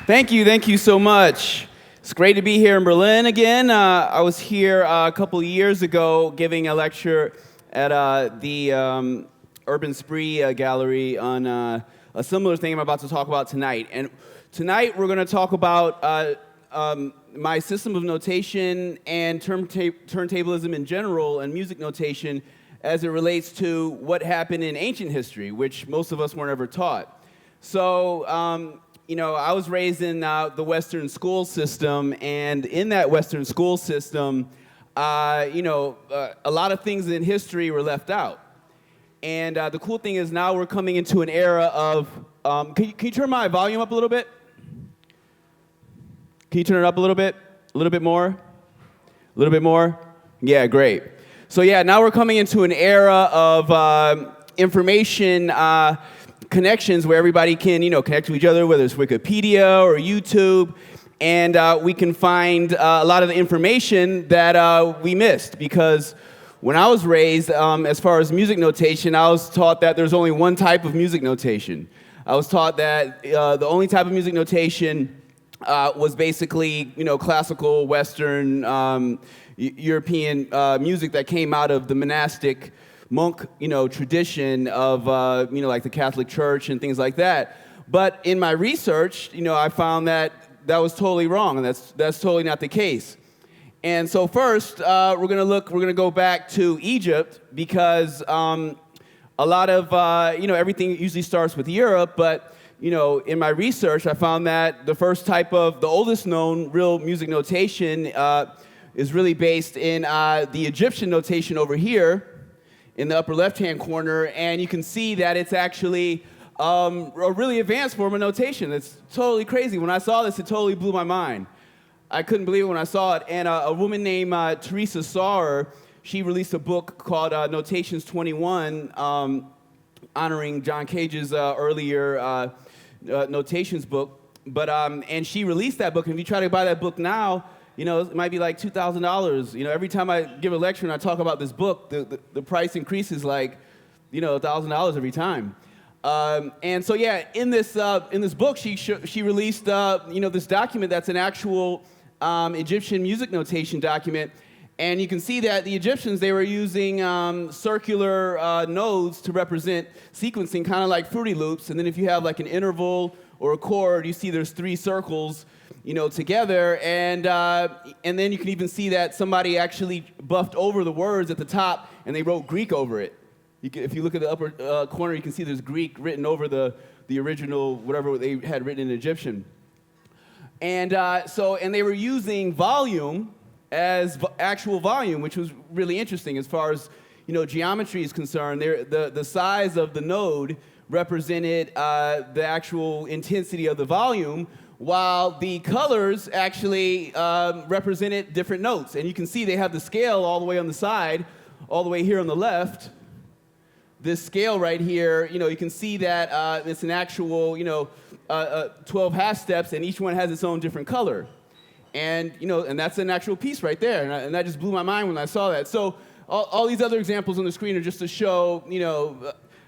Thank you so much. It's great to be here in Berlin again. I was here a couple of years ago giving a lecture at the Urban Spree Gallery on a similar thing I'm about to talk about tonight. And tonight we're going to talk about my system of notation and turntablism in general and music notation as it relates to what happened in ancient history, which most of us weren't ever taught. So, I was raised in the Western school system, and in that Western school system, a lot of things in history were left out. And the cool thing is now we're coming into an era of, can you turn my volume up a little bit? Can you turn it up a little bit? A little bit more? A little bit more? Yeah, great. So yeah, now we're coming into an era of information connections where everybody can, connect to each other, whether it's Wikipedia or YouTube, and we can find a lot of the information that we missed. Because when I was raised, as far as music notation, I was taught that there's only one type of music notation. I was taught that the only type of music notation was basically, classical, Western, European music that came out of the monastic monk, tradition of, like the Catholic Church and things like that. But in my research, I found that was totally wrong, and that's totally not the case. And so first, we're gonna go back to Egypt because a lot of, everything usually starts with Europe, but in my research, I found that the oldest known real music notation is really based in the Egyptian notation over here in the upper left-hand corner, and you can see that it's actually a really advanced form of notation. It's totally crazy. When I saw this, it totally blew my mind. I couldn't believe it when I saw it, and a woman named Teresa Sauer, she released a book called Notations 21, honoring John Cage's earlier notations book. But and she released that book, and if you try to buy that book now, it might be like $2,000. Every time I give a lecture and I talk about this book, the price increases like, $1,000 every time. And so yeah, in this book, she released this document that's an actual Egyptian music notation document, and you can see that the Egyptians, they were using circular nodes to represent sequencing, kind of like Fruity Loops. And then if you have like an interval or a chord, you see there's three circles, together, and then you can even see that somebody actually buffed over the words at the top, and they wrote Greek over it. If you look at the upper corner, you can see there's Greek written over the original, whatever they had written in Egyptian. And they were using volume as actual volume, which was really interesting as far as geometry is concerned. The size of the node represented the actual intensity of the volume, while the colors actually represented different notes. And you can see they have the scale all the way on the side, all the way here on the left. This scale right here, you can see that it's an actual, 12 half steps, and each one has its own different color. And, and that's an actual piece right there. And that just blew my mind when I saw that. So all these other examples on the screen are just to show,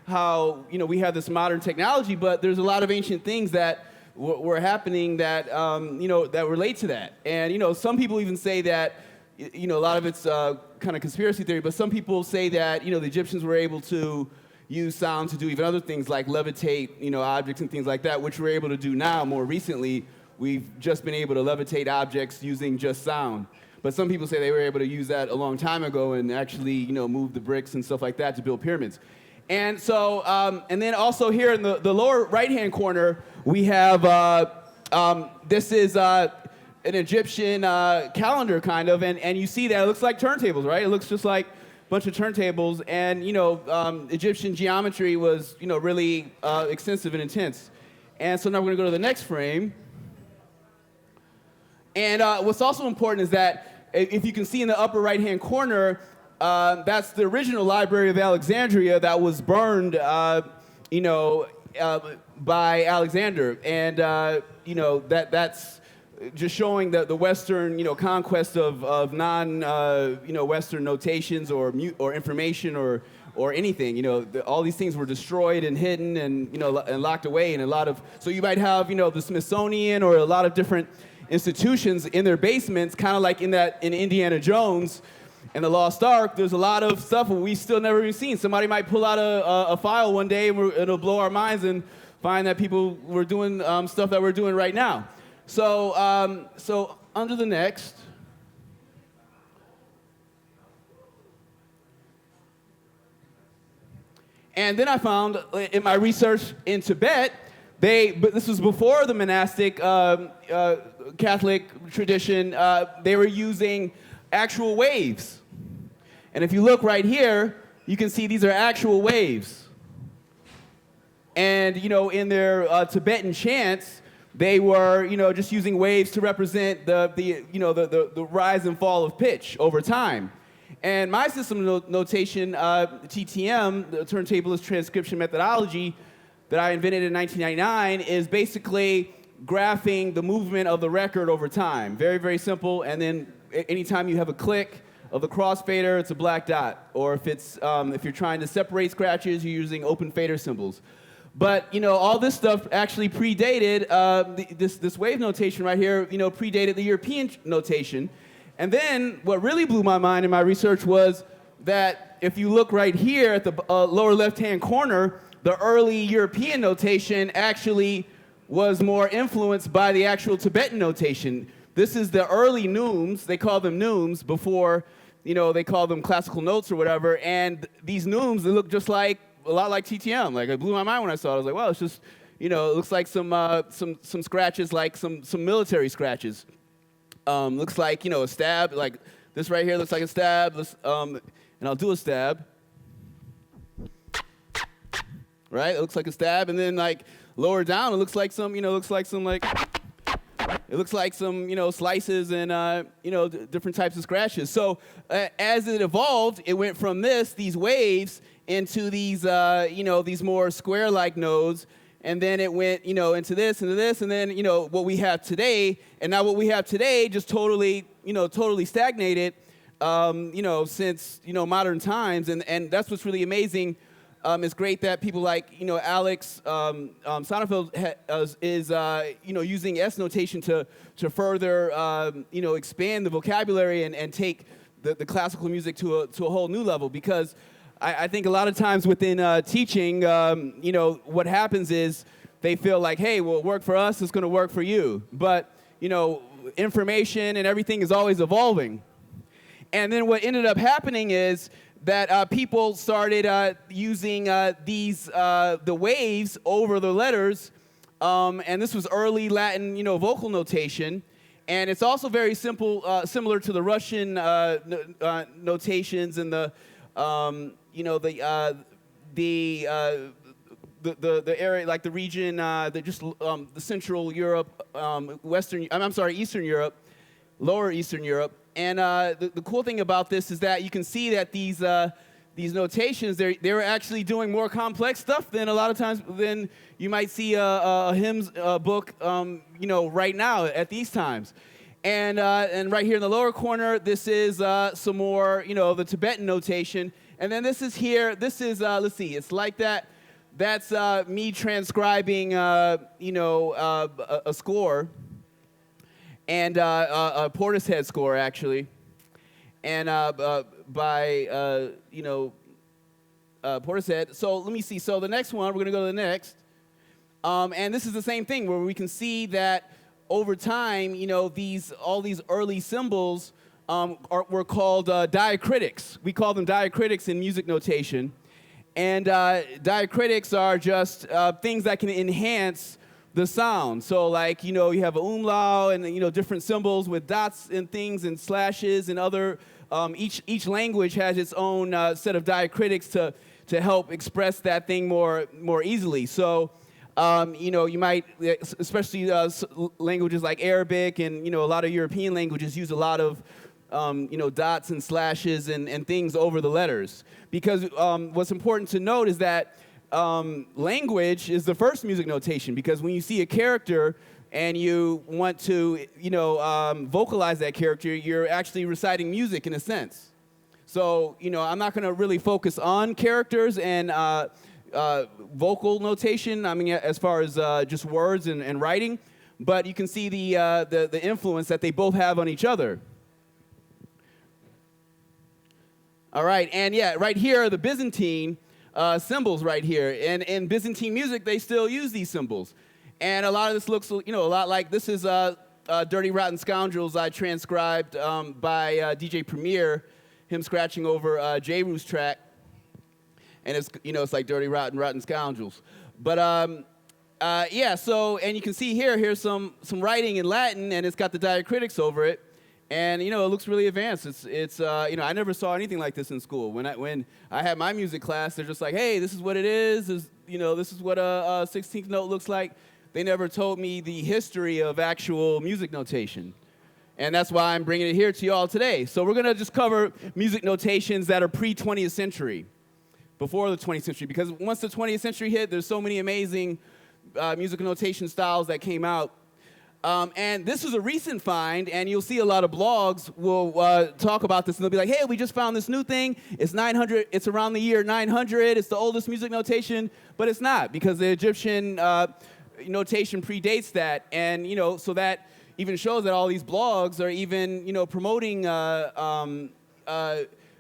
how, we have this modern technology, but there's a lot of ancient things that were happening that, that relate to that. And, some people even say that, a lot of it's kind of conspiracy theory, but some people say that, the Egyptians were able to use sound to do even other things like levitate, objects and things like that, which we're able to do now. More recently, we've just been able to levitate objects using just sound. But some people say they were able to use that a long time ago and actually, move the bricks and stuff like that to build pyramids. And so, and then also here in the lower right-hand corner, we have, this is an Egyptian calendar, kind of, and you see that it looks like turntables, right? It looks just like a bunch of turntables, and, Egyptian geometry was, really extensive and intense. And so now we're going to go to the next frame. And what's also important is that if you can see in the upper right-hand corner, that's the original Library of Alexandria that was burned, by Alexander. And, that's just showing the Western, conquest of non, Western notations or information or or anything. All these things were destroyed and hidden and and locked away in a lot of. So you might have the Smithsonian or a lot of different institutions in their basements, kind of like in Indiana Jones and the Lost Ark. There's a lot of stuff we still never even seen. Somebody might pull out a file one day and it'll blow our minds and find that people were doing stuff that we're doing right now. So so under the next. And then I found in my research in Tibet, but this was before the monastic Catholic tradition, they were using actual waves. And if you look right here, you can see these are actual waves. And in their Tibetan chants, they were just using waves to represent the rise and fall of pitch over time. And my system notation, TTM, the turntablist transcription methodology that I invented in 1999, is basically graphing the movement of the record over time. Very, very simple. And then anytime you have a click of the crossfader, it's a black dot. Or if you're trying to separate scratches, you're using open fader symbols. But all this stuff actually predated this wave notation right here. Predated the European notation. And then what really blew my mind in my research was that if you look right here at the lower left-hand corner, the early European notation actually was more influenced by the actual Tibetan notation. This is the early neumes. They call them neumes before, they call them classical notes or whatever. And these neumes, they look just a lot like TTM. Like, it blew my mind when I saw it. I was like, well, it's just, it looks like some scratches, like some military scratches. Looks like, a stab, like this right here looks like a stab, and I'll do a stab. Right, it looks like a stab, and then like lower down, it looks like some slices and, different types of scratches. So as it evolved, it went from these waves into these, these more square-like nodes. And then it went, into this, and then, what we have today. And now what we have today just totally stagnated, since, using times. And that's what's really amazing. It's great that people like, Alex Sonnenfeld is using S notation to further, expand the vocabulary and take the classical music to a whole new level. Because I think a lot of times within teaching, what happens is they feel like, hey, well, it worked for us, it's going to work for you. But, information and everything is always evolving. And then what ended up happening is that people started using the waves over the letters, and this was early Latin, vocal notation. And it's also very simple, similar to the Russian notations and the area, like the region, the Central Europe, Eastern Europe, Lower Eastern Europe. And the cool thing about this is that you can see that these notations, they were actually doing more complex stuff than a lot of times than you might see a hymns book, right now at these times. And right here in the lower corner, this is some more, the Tibetan notation. And then this is here. This is let's see. It's like that. That's me transcribing, a score, and a Portishead score actually, and by Portishead. So let me see. So the next one, we're gonna go to the next, and this is the same thing where we can see that over time, all these early symbols were called diacritics. We call them diacritics in music notation. And diacritics are just things that can enhance the sound. So like, you have an umlaut and, different symbols with dots and things and slashes and other, each language has its own set of diacritics to help express that thing more easily. So, you might, especially languages like Arabic and, a lot of European languages use a lot of, dots and slashes and things over the letters. Because what's important to note is that language is the first music notation. Because when you see a character and you want to, vocalize that character, you're actually reciting music in a sense. So, I'm not going to really focus on characters and vocal notation, as far as just words and writing, but you can see the influence that they both have on each other. All right, and right here are the Byzantine symbols right here. And in Byzantine music, they still use these symbols. And a lot of this looks, a lot like, this is Dirty Rotten Scoundrels I transcribed by DJ Premier, him scratching over J. Roo's track. And it's like Dirty Rotten Scoundrels. But so, and you can see here's some writing in Latin, and it's got the diacritics over it. And it looks really advanced. It's I never saw anything like this in school. When I had my music class, they're just like, hey, this is what it is. This is what a 16th note looks like. They never told me the history of actual music notation. And that's why I'm bringing it here to you all today. So we're going to just cover music notations that are pre-20th century, before the 20th century, because once the 20th century hit, there's so many amazing musical notation styles that came out. And this is a recent find, and you'll see a lot of blogs will talk about this, and they'll be like, hey, we just found this new thing. It's 900. It's around the year 900. It's the oldest music notation, but it's not, because the Egyptian notation predates that. And, so that even shows that all these blogs are even, promoting the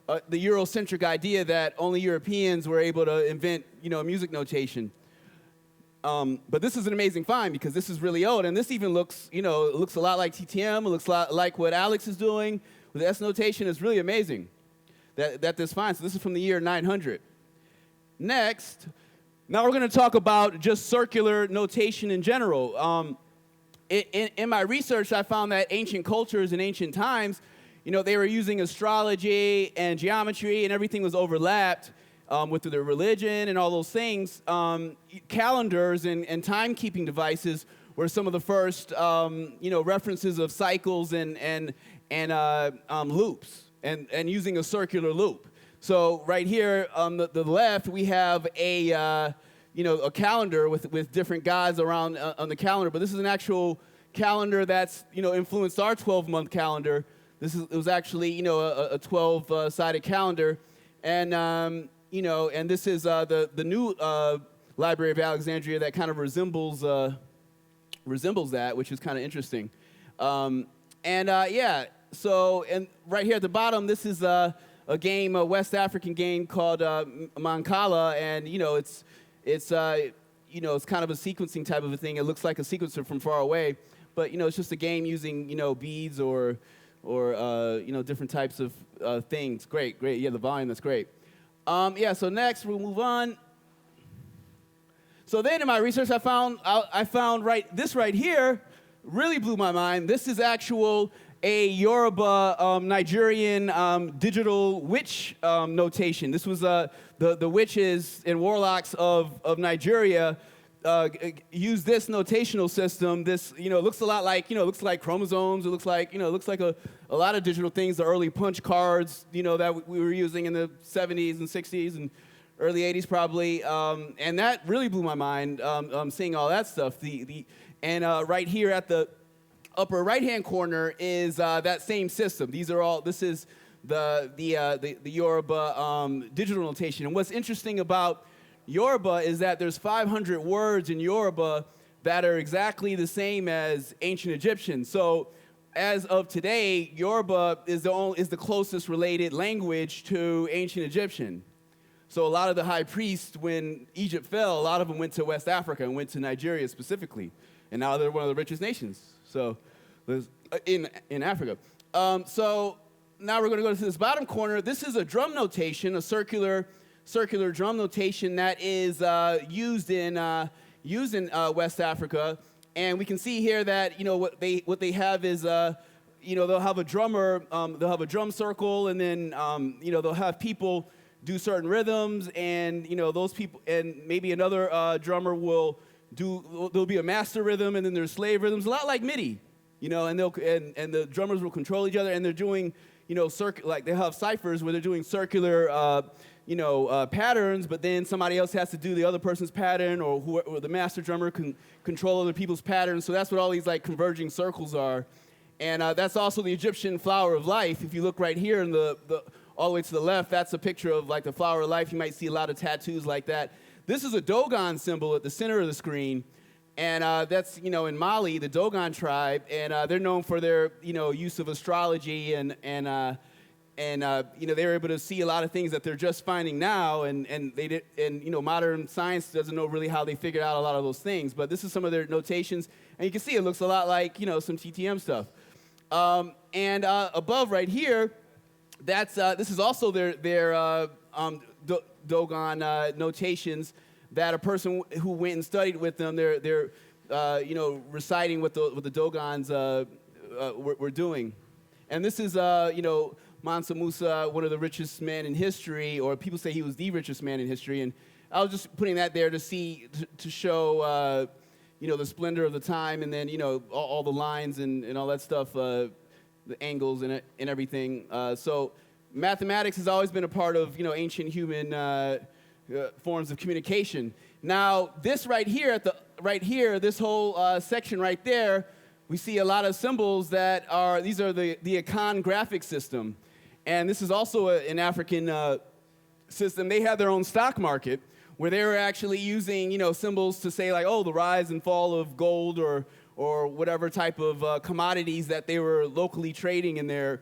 Eurocentric idea that only Europeans were able to invent, music notation. But this is an amazing find, because this is really old, and this even looks, it looks a lot like TTM. It looks a lot like what Alex is doing with S notation. It's really amazing that this find. So this is from the year 900. Next, now we're going to talk about just circular notation in general. In my research, I found that ancient cultures in ancient times, they were using astrology and geometry, and everything was overlapped. With their religion and all those things, calendars and timekeeping devices were some of the first, references of cycles and loops and using a circular loop. So right here on the left, we have a calendar with different gods around on the calendar. But this is an actual calendar that's influenced our 12-month calendar. It was actually a 12-sided calendar, and and this is the new Library of Alexandria that kind of resembles that, which is kind of interesting. So, and right here at the bottom, this is a game, a West African game called Mancala, and it's kind of a sequencing type of a thing. It looks like a sequencer from far away, but it's just a game using beads or different types of things. Great, yeah, the volume, that's great. So next we'll move on. So then in my research, I found this right here really blew my mind. This is a Yerba Nigerian digital witch notation. This was the witches and warlocks of Nigeria use this notational system. This looks a lot like looks like chromosomes. It looks like a lot of digital things. The early punch cards that we were using in the 70s and 60s and early 80s probably. And that really blew my mind. Seeing all that stuff. Right here at the upper right hand corner is that same system. This is the Yoruba digital notation. And what's interesting about Yerba is that there's 500 words in Yoruba that are exactly the same as ancient Egyptian. So as of today, Yoruba is the closest related language to ancient Egyptian. So a lot of the high priests, when Egypt fell, a lot of them went to West Africa and went to Nigeria specifically. And now they're one of the richest nations in Africa. So now we're going to go to this bottom corner. This is a drum notation, a circular drum notation that is used in West Africa, and we can see here that what they have is they'll have a drummer, they'll have a drum circle, and then they'll have people do certain rhythms, and those people, and maybe another drummer there'll be a master rhythm, and then there's slave rhythms, a lot like MIDI, and the drummers will control each other, and they're doing like they have ciphers where they're doing circular patterns, but then somebody else has to do the other person's pattern, or the master drummer can control other people's patterns. So that's what all these like converging circles are. And that's also the Egyptian flower of life. If you look right here in all the way to the left, that's a picture of like the flower of life. You might see a lot of tattoos like that. This is a Dogon symbol at the center of the screen. And that's, in Mali, the Dogon tribe, and they're known for their, use of astrology, and they were able to see a lot of things that they're just finding now, and modern science doesn't know really how they figured out a lot of those things. But this is some of their notations, and you can see it looks a lot like, some TTM stuff. Above right here, this is also their Dogon notations. That a person who went and studied with them, they're reciting what the Dogons were doing. And this is, Mansa Musa, one of the richest men in history, or people say he was the richest man in history. And I was just putting that there to show, the splendor of the time, and then, all the lines and all that stuff, the angles and everything. So mathematics has always been a part of, ancient human forms of communication. Now, this right here, this whole section right there, we see a lot of symbols that are, these are the Akan graphic system. And this is also an African system. They had their own stock market where they were actually using, symbols to say like, oh, the rise and fall of gold or whatever type of commodities that they were locally trading in their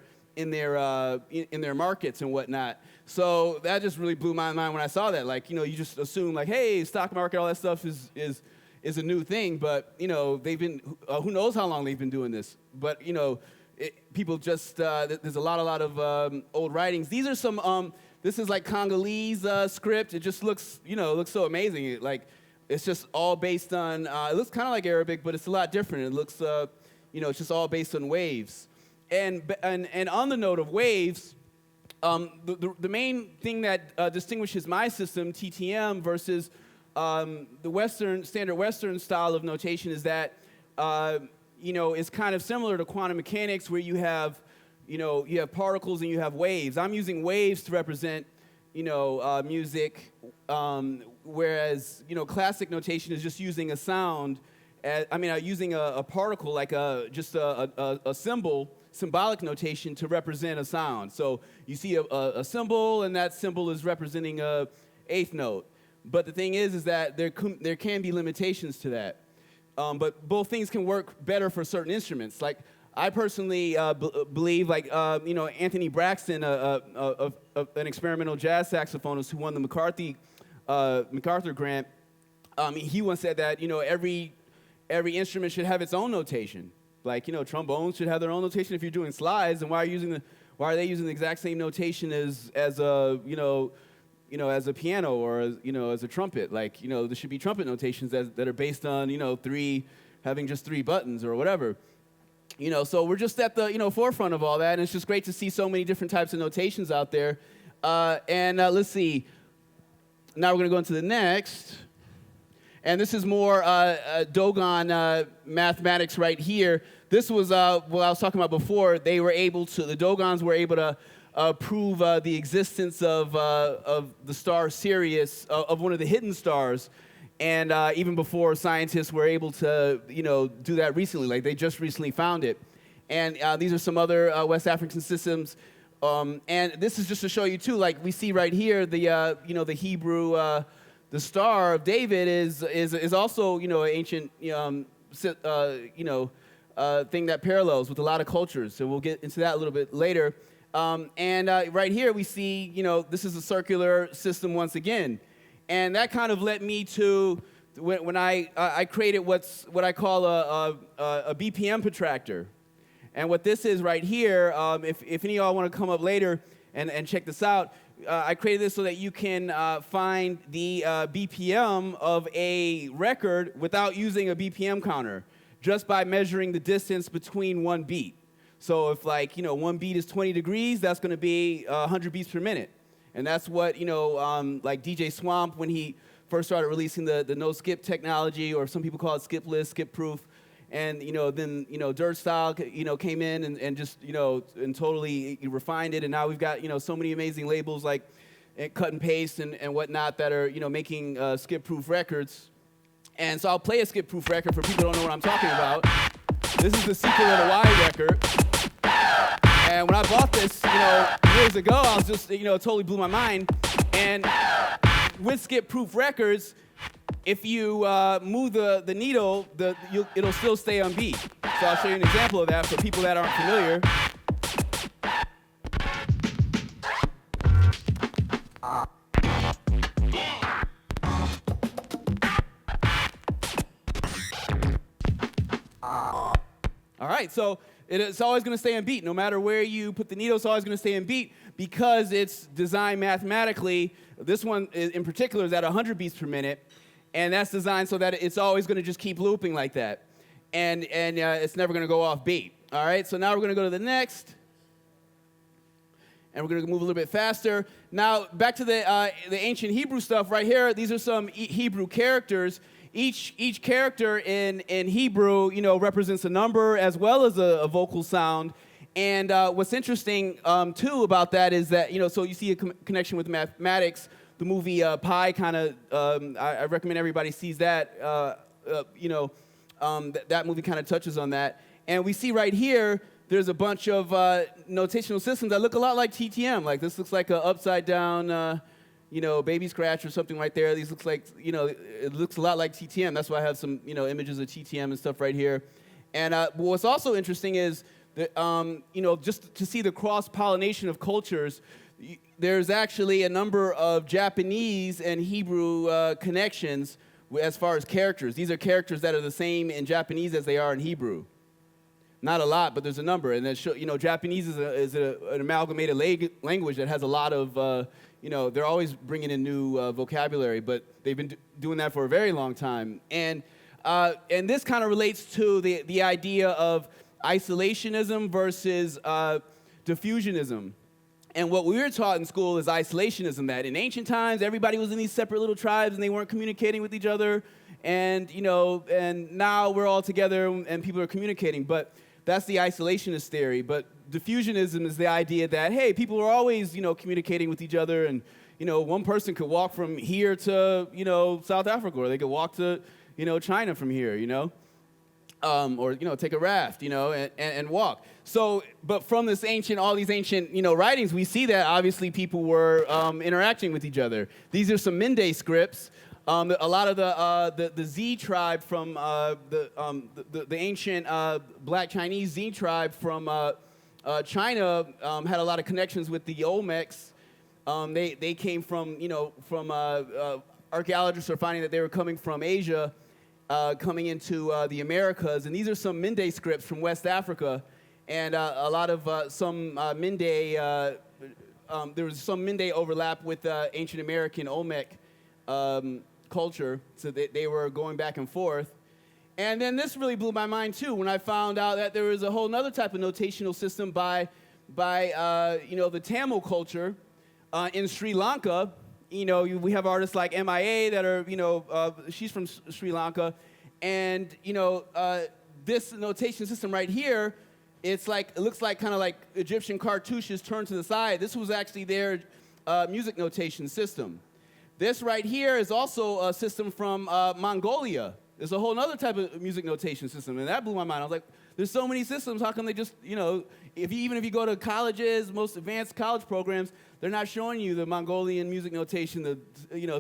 markets and whatnot. So that just really blew my mind when I saw that. Like, you just assume like, hey, stock market, all that stuff is a new thing. But, they've been, who knows how long they've been doing this. But, people just, there's a lot of old writings. These are some, this is like Congolese script. It just looks so amazing. It's just all based on, it looks kind of like Arabic, but it's a lot different. It looks, it's just all based on waves. And on the note of waves, the main thing that distinguishes my system, TTM, versus the standard Western style of notation is that, it's kind of similar to quantum mechanics, where you have particles and you have waves. I'm using waves to represent, music, whereas, classic notation is just using a sound, using a particle, like just a symbol, symbolic notation to represent a sound. So you see a symbol, and that symbol is representing a eighth note. But the thing is that there can be limitations to that. But both things can work better for certain instruments. Like I personally believe, Anthony Braxton, an experimental jazz saxophonist who won the MacArthur Grant, he once said that every instrument should have its own notation. Like, trombones should have their own notation if you're doing slides, and why are they using the exact same notation as a as a piano or as a trumpet? Like, there should be trumpet notations that are based on, having just 3 buttons or whatever. So we're just at the, forefront of all that, and it's just great to see so many different types of notations out there. Let's see. Now we're going to go into the next. And this is more Dogon mathematics right here. This was what I was talking about before. The Dogons were able to prove the existence of the star Sirius, of one of the hidden stars. And even before scientists were able to, do that recently, like they just recently found it. And these are some other West African systems. And this is just to show you too, like we see right here, the Hebrew. The Star of David is also, an ancient, thing that parallels with a lot of cultures. So we'll get into that a little bit later. Right here we see, this is a circular system once again. And that kind of led me to when I created what I call a Bpm Protractor. And what this is right here, if any of y'all want to come up later and check this out, I created this so that you can find the BPM of a record without using a BPM counter, just by measuring the distance between one beat. So if one beat is 20 degrees, that's going to be 100 beats per minute. And that's what, like DJ Swamp, when he first started releasing the no-skip technology, or some people call it skipless, skip-proof. And, then, Dirt Style, came in and just, and totally refined it. And now we've got, so many amazing labels like Cut and Paste and whatnot that are, making skip-proof records. And so I'll play a skip-proof record for people who don't know what I'm talking about. This is the Sequel of the Y record. And when I bought this, years ago, I was just, it totally blew my mind. And with skip-proof records, if you move the needle, it'll still stay on beat. So I'll show you an example of that for people that aren't familiar. All right, so it's always going to stay on beat. No matter where you put the needle, it's always going to stay on beat because it's designed mathematically. This one in particular is at 100 beats per minute, and that's designed so that it's always going to just keep looping like that, and it's never going to go off beat. All right, so now we're going to go to the next, and we're going to move a little bit faster. Now back to the ancient Hebrew stuff right here. These are some Hebrew characters. Each character in Hebrew, represents a number as well as a vocal sound. And what's interesting, too, about that is that, so you see a connection with mathematics. The movie Pi kind of, I recommend everybody sees that. That movie kind of touches on that. And we see right here, there's a bunch of notational systems that look a lot like TTM. Like this looks like an upside down, baby scratch or something right there. These looks like, it looks a lot like TTM. That's why I have some, images of TTM and stuff right here. And what's also interesting is that, just to see the cross-pollination of cultures, there's actually a number of Japanese and Hebrew connections as far as characters. These are characters that are the same in Japanese as they are in Hebrew. Not a lot, but there's a number. And Japanese is an amalgamated language that has a lot of, they're always bringing in new vocabulary, but they've been doing that for a very long time. And this kind of relates to the idea of isolationism versus diffusionism. And what we were taught in school is isolationism, that in ancient times, everybody was in these separate little tribes and they weren't communicating with each other. And, and now we're all together and people are communicating. But that's the isolationist theory. But diffusionism is the idea that, hey, people are always, communicating with each other. And, one person could walk from here to, South Africa, or they could walk to, China from here, or, take a raft, and walk. So, but from all these ancient, writings, we see that obviously people were interacting with each other. These are some Mende scripts. A lot of the Z tribe from the ancient Black Chinese Z tribe from China had a lot of connections with the Olmecs. They came from archaeologists are finding that they were coming from Asia, coming into the Americas, and these are some Mende scripts from West Africa, and a lot of some Mende. There was some Mende overlap with ancient American Olmec culture, so they were going back and forth. And then this really blew my mind too when I found out that there was a whole other type of notational system by the Tamil culture in Sri Lanka. We have artists like MIA that are she's from Sri Lanka, and this notation system right here, it looks like kind of like Egyptian cartouches turned to the side. This was actually their music notation system. This right here is also a system from Mongolia. There's a whole other type of music notation system, and that blew my mind. I was like, there's so many systems, how come they just, even if you go to colleges, most advanced college programs, they're not showing you the Mongolian music notation, the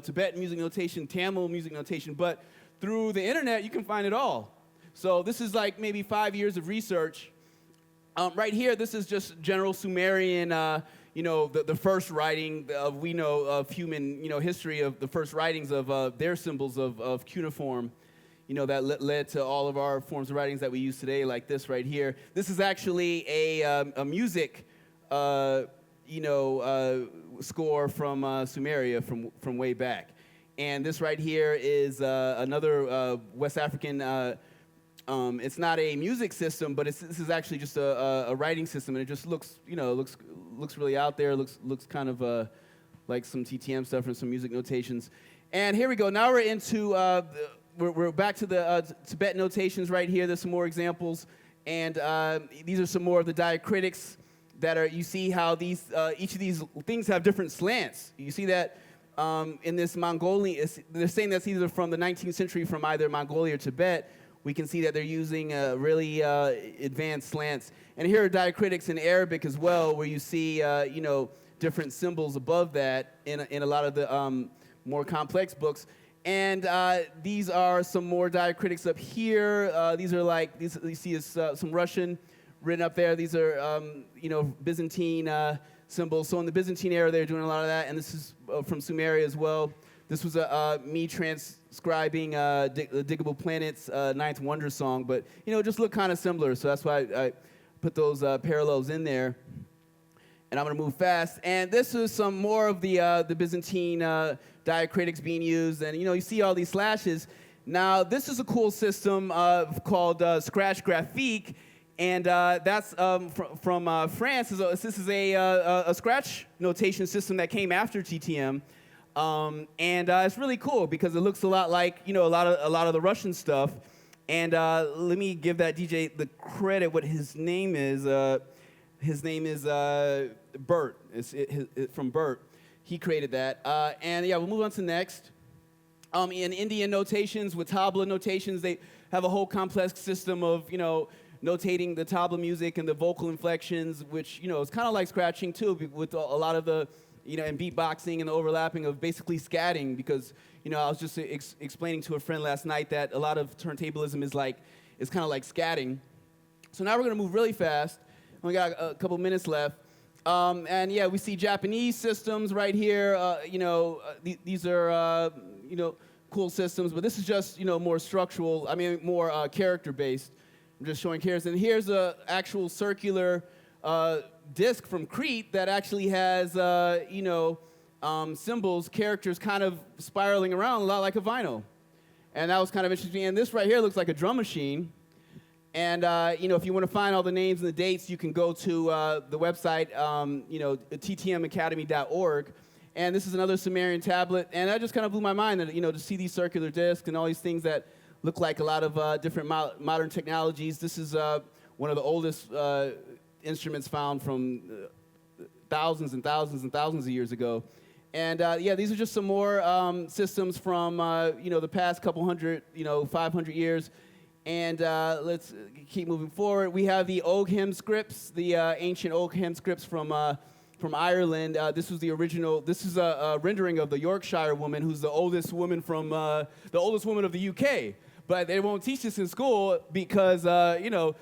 Tibetan music notation, Tamil music notation, but through the internet, you can find it all. So this is like maybe 5 years of research. Right here, this is just general Sumerian, the first writing we know of human, history of the first writings of their symbols of cuneiform, that led to all of our forms of writings that we use today, like this right here. This is actually a music, score from Sumeria from way back. And this right here is another West African. It's not a music system, but this is actually just a writing system, and it just looks, looks really out there. Looks kind of like some TTM stuff and some music notations. And here we go. Now we're into we're back to the Tibetan notations right here. There's some more examples, and these are some more of the diacritics that are. You see how these each of these things have different slants. You see that in this Mongolian. They're saying that's either from the 19th century from either Mongolia or Tibet, we can see that they're using really advanced slants. And here are diacritics in Arabic as well, where you see different symbols above that in a lot of the more complex books. And these are some more diacritics up here. These are like, you see some Russian written up there. These are Byzantine symbols. So in the Byzantine era, they were doing a lot of that. And this is from Sumeria as well. This was me transcribing the Diggable Planets Ninth Wonder song, but just look kind of similar. So that's why I put those parallels in there. And I'm going to move fast. And this is some more of the Byzantine diacritics being used. And you see all these slashes. Now this is a cool system called Scratch Graphique, and that's from France. This is a scratch notation system that came after TTM. And it's really cool because it looks a lot like a lot of the Russian stuff. And let me give that DJ the credit. What his name is? His name is Bert. It's from Bert. He created that. And yeah, we'll move on to next. In Indian notations with tabla notations, they have a whole complex system of notating the tabla music and the vocal inflections, which is kind of like scratching too, with a lot of the and beatboxing and the overlapping of basically scatting, because I was just explaining to a friend last night that a lot of turntablism is kind of like scatting. So now we're going to move really fast. We got a couple minutes left. And yeah, we see Japanese systems right here. These are cool systems, but this is just more structural. More character-based. I'm just showing here. And here's a actual circular disc from Crete that actually has symbols, characters kind of spiraling around a lot like a vinyl. And that was kind of interesting. And this right here looks like a drum machine. And if you want to find all the names and the dates, you can go to the website, ttmacademy.org. And this is another Sumerian tablet. And that just kind of blew my mind that, to see these circular discs and all these things that look like a lot of different modern technologies. This is one of the oldest instruments found from thousands and thousands and thousands of years ago. And yeah, these are just some more systems from the past couple hundred, 500 years. And let's keep moving forward. We have the Ogham scripts, the ancient Ogham scripts from Ireland. This was the original. This is a rendering of the Yorkshire woman, who's the oldest woman from the oldest woman of the UK. But they won't teach this in school because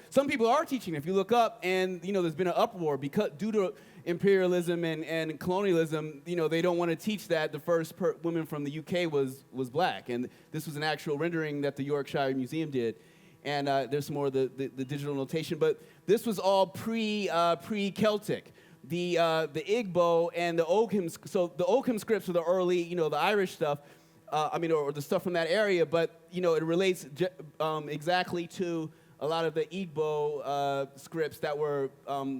some people are teaching. If you look up, and there's been an uproar because due to imperialism and colonialism. They don't want to teach that the first woman from the UK was black, and this was an actual rendering that the Yorkshire Museum did. And there's some more of the digital notation, but this was all pre-Celtic. The Igbo and the Ogham, so the Ogham scripts are the early, the Irish stuff, or the stuff from that area, but it relates exactly to a lot of the Igbo scripts that were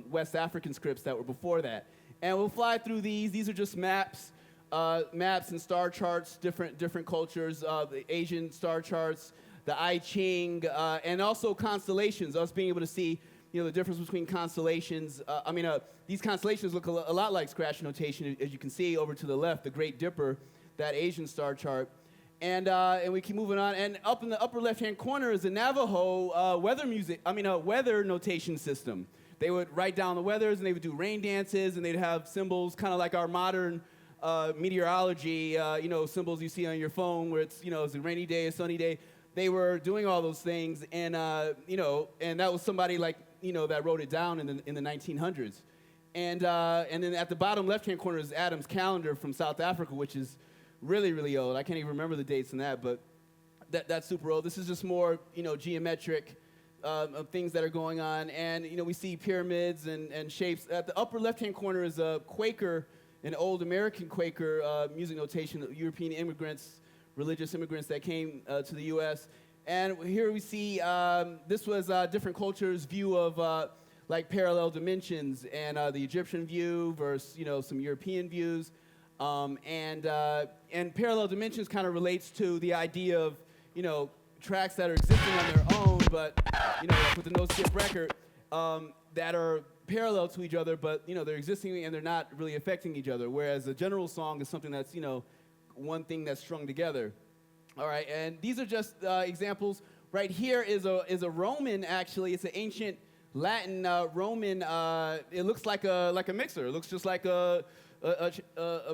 West African scripts that were before that. And we'll fly through these. These are just maps and star charts, different cultures, the Asian star charts, the I Ching, and also constellations. Us being able to see, the difference between constellations. These constellations look a lot like scratch notation, as you can see over to the left, the Great Dipper, that Asian star chart. And we keep moving on. And up in the upper left-hand corner is the Navajo weather notation system. They would write down the weathers, and they would do rain dances, and they'd have symbols, kind of like our modern meteorology, symbols you see on your phone, where it's a rainy day, a sunny day. They were doing all those things, and and that was somebody that wrote it down in the 1900s. And then at the bottom left-hand corner is Adam's calendar from South Africa, which is really, really old. I can't even remember the dates in that, but that's super old. This is just more, geometric of things that are going on. And, we see pyramids and shapes. At the upper left-hand corner is a Quaker, an old American Quaker music notation, European immigrants, religious immigrants that came to the U.S. And here we see this was different cultures' view of parallel dimensions, and the Egyptian view versus, some European views. And parallel dimensions kind of relates to the idea of, tracks that are existing on their own, but, with the no-skip record, that are parallel to each other, but, they're existing and they're not really affecting each other, whereas a general song is something that's, one thing that's strung together. All right, and these are just examples. right here is a Roman, actually. It's an ancient Latin Roman. It looks like a mixer. It looks just like a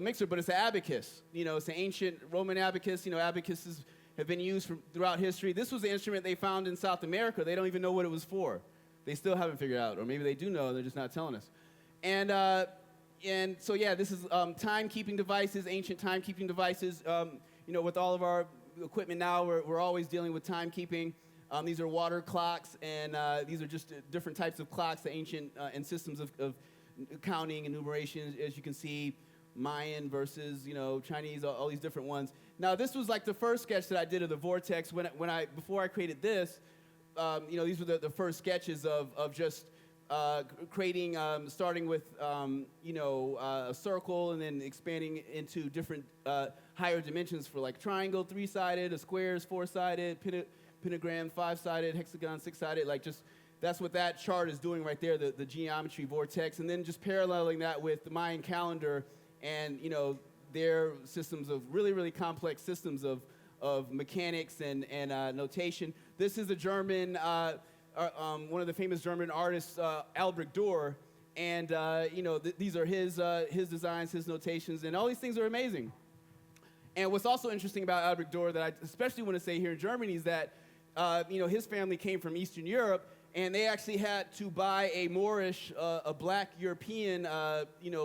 mixer, but it's an abacus. It's an ancient Roman abacus. Abacuses have been used throughout history. This was the instrument they found in South America. They don't even know what it was for. They still haven't figured out, or maybe they do know, they're just not telling us. And so yeah, this is timekeeping devices, ancient timekeeping devices. With all of our equipment now, we're always dealing with timekeeping. These are water clocks, and these are just different types of clocks, the ancient and systems of counting and numeration, as you can see, Mayan versus Chinese, all these different ones. Now this was like the first sketch that I did of the vortex. Before I created this, these were the first sketches of just creating, starting with a circle and then expanding into different higher dimensions for like triangle, 3-sided, a square is 4-sided, pentagram, 5-sided, hexagon, 6-sided, like just that's what that chart is doing right there, the geometry vortex, and then just paralleling that with the Mayan calendar and their systems of really, really complex systems of mechanics and notation. This is a German, one of the famous German artists, Albrecht Dürer, and these are his designs, his notations, and all these things are amazing. And what's also interesting about Albrecht Dürer that I especially want to say here in Germany is that his family came from Eastern Europe, and they actually had to buy a Moorish, a black European,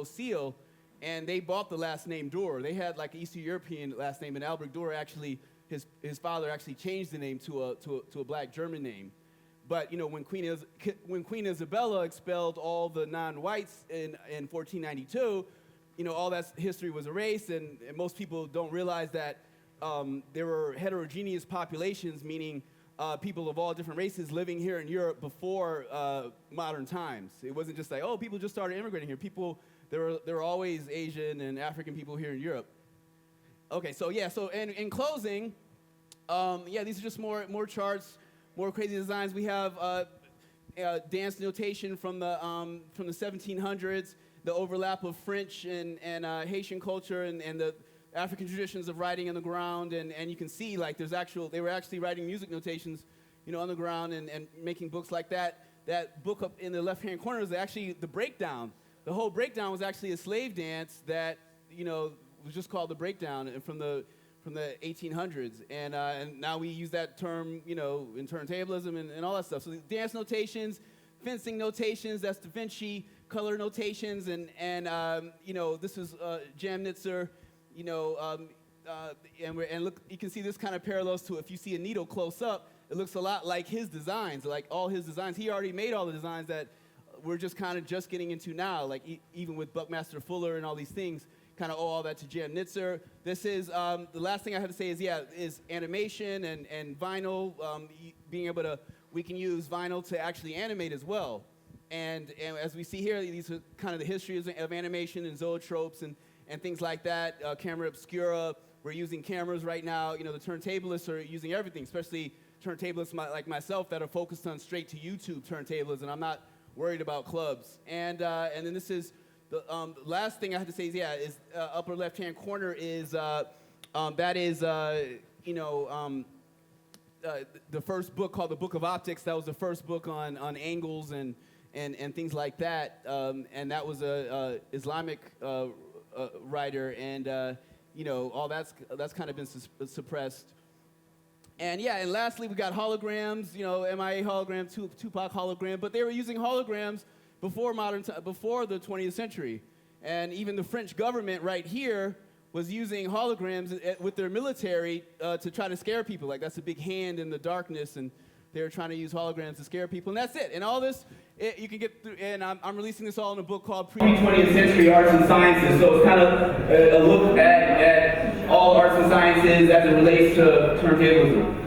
seal, and they bought the last name Dürer. They had like an Eastern European last name, and Albrecht Dürer actually, his father actually changed the name to a black German name. But when Queen Isabella expelled all the non-whites in 1492, all that history was erased, and most people don't realize that there were heterogeneous populations, meaning people of all different races living here in Europe before modern times. It wasn't just like, people just started immigrating here. There were always Asian and African people here in Europe. Okay, so in closing, these are just more charts, more crazy designs. We have dance notation from the 1700s, the overlap of French and Haitian culture and the African traditions of writing on the ground, and you can see like they were actually writing music notations, on the ground and making books like that. That book up in the left-hand corner is actually the breakdown. The whole breakdown was actually a slave dance that was just called the breakdown from the 1800s, and now we use that term in turntablism and all that stuff. So the dance notations, fencing notations, that's Da Vinci, color notations, and this is Jamnitzer. And look, you can see this kind of parallels to if you see a needle close up, it looks a lot like his designs, like all his designs. He already made all the designs that we're just getting into now, like even with Buckmaster Fuller and all these things, kind of owe all that to Jamnitzer. This is, the last thing I have to say is animation and vinyl, we can use vinyl to actually animate as well. And as we see here, these are kind of the history of animation and zoetropes and things like that. Camera obscura, we're using cameras right now. The turntablists are using everything, especially turntablists like myself that are focused on straight to YouTube turntablists, and I'm not worried about clubs. And then this is the last thing I have to say is upper left-hand corner is the first book called the Book of Optics. That was the first book on angles and things like that. And that was a Islamic writer, and all that's kind of been suppressed. And and lastly, we got holograms, MIA hologram, Tupac hologram, but they were using holograms before the 20th century. And even the French government right here was using holograms with their military to try to scare people. Like, that's a big hand in the darkness, and they were trying to use holograms to scare people, and that's it. And all this, you can get through, and I'm releasing this all in a book called Pre-20th Century Arts and Sciences, so it's kind of a look at all arts and sciences as it relates to turntablism.